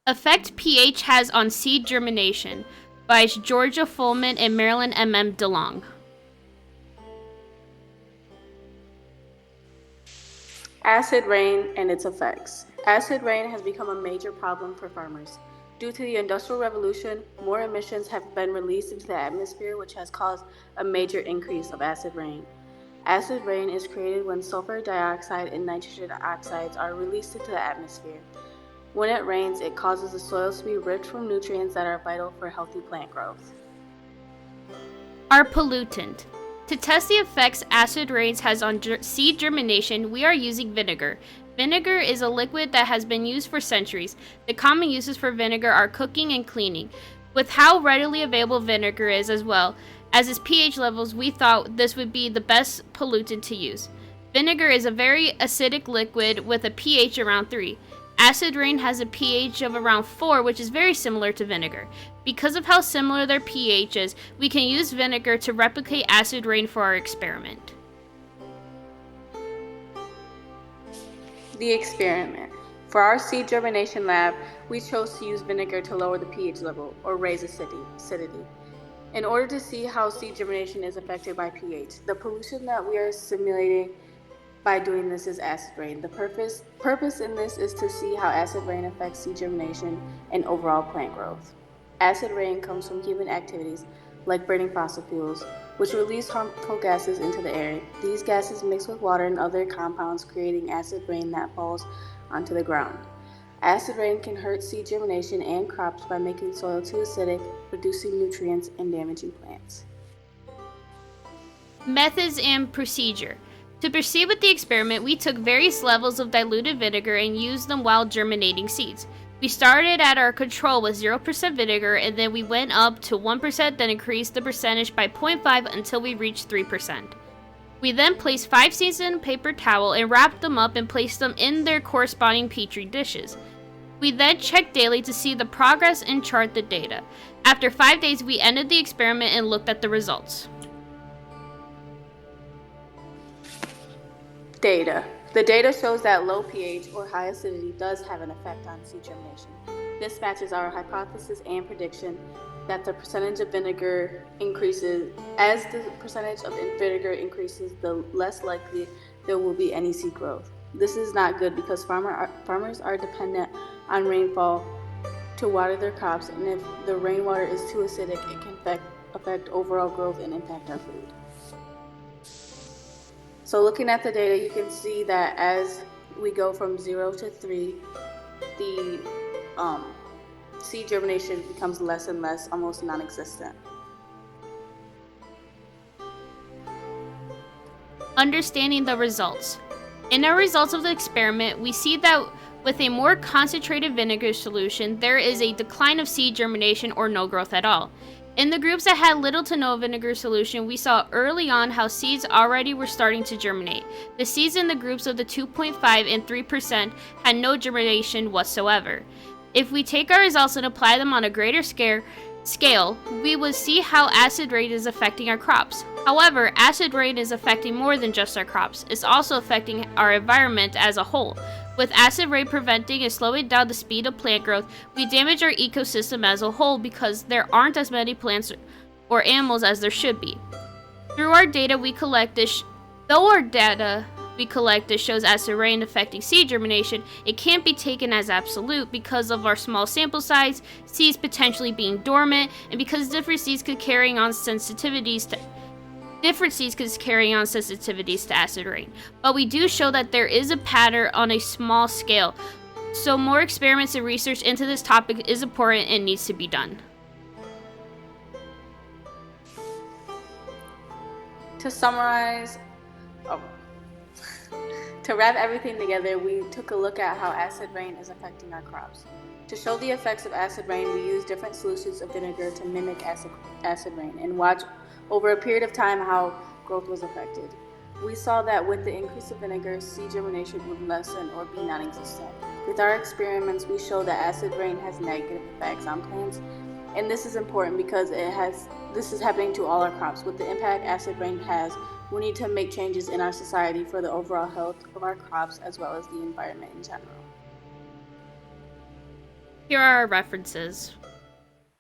Effect pH has on seed germination by Georgia Fulghum and Marilyn DeLong. Acid rain and its effects. Acid rain has become a major problem for farmers. Due to the Industrial Revolution, more emissions have been released into the atmosphere, which has caused a major increase of acid rain. Acid rain is created when sulfur dioxide and nitrogen oxides are released into the atmosphere. When it rains, it causes the soils to be rich from nutrients that are vital for healthy plant growth. Our pollutant. To test the effects acid rains has on seed germination, we are using vinegar. Vinegar is a liquid that has been used for centuries. The common uses for vinegar are cooking and cleaning. With how readily available vinegar is as well as its pH levels, we thought this would be the best pollutant to use. Vinegar is a very acidic liquid with a pH around 3. Acid rain has a pH of around 4, which is very similar to vinegar. Because of how similar their pH is, we can use vinegar to replicate acid rain for our experiment. The experiment. For our seed germination lab, we chose to use vinegar to lower the pH level, or raise acidity. In order to see how seed germination is affected by pH, the pollution that we are simulating by doing this is acid rain. The purpose in this is to see how acid rain affects seed germination and overall plant growth. Acid rain comes from human activities like burning fossil fuels, which release harmful gases into the air. These gases mix with water and other compounds, creating acid rain that falls onto the ground. Acid rain can hurt seed germination and crops by making soil too acidic, reducing nutrients, and damaging plants. Methods and procedure. To proceed with the experiment, we took various levels of diluted vinegar and used them while germinating seeds. We started at our control with 0% vinegar, and then we went up to 1%, then increased the percentage by 0.5 until we reached 3%. We then placed 5 seeds in a paper towel and wrapped them up and placed them in their corresponding petri dishes. We then checked daily to see the progress and chart the data. After 5 days, we ended the experiment and looked at the results. Data. The data shows that low pH or high acidity does have an effect on seed germination. This matches our hypothesis and prediction that the percentage of vinegar increases. As the percentage of vinegar increases, the less likely there will be any seed growth. This is not good because farmers are dependent on rainfall to water their crops, and if the rainwater is too acidic, it can affect overall growth and impact our food. So looking at the data, you can see that as we go from 0 to 3, the seed germination becomes less and less, almost non-existent. Understanding the results. In our results of the experiment, we see that with a more concentrated vinegar solution, there is a decline of seed germination or no growth at all. In the groups that had little to no vinegar solution, we saw early on how seeds already were starting to germinate. The seeds in the groups of the 2.5 and 3% had no germination whatsoever. If we take our results and apply them on a greater scale, we will see how acid rain is affecting our crops. However, acid rain is affecting more than just our crops. It's also affecting our environment as a whole. With acid rain preventing and slowing down the speed of plant growth, we damage our ecosystem as a whole because there aren't as many plants or animals as there should be. Through our data we collected, shows acid rain affecting seed germination, it can't be taken as absolute because of our small sample size, seeds potentially being dormant, and because different seeds could carry on sensitivities to acid rain. But we do show that there is a pattern on a small scale, so more experiments and research into this topic is important and needs to be done. To summarize, to wrap everything together, we took a look at how acid rain is affecting our crops. To show the effects of acid rain, we used different solutions of vinegar to mimic acid rain and watch over a period of time how growth was affected. We saw that with the increase of vinegar, seed germination would lessen or be non-existent. With our experiments, we show that acid rain has negative effects on plants, and this is important because this is happening to all our crops. With the impact acid rain has, we need to make changes in our society for the overall health of our crops as well as the environment in general. Here are our references.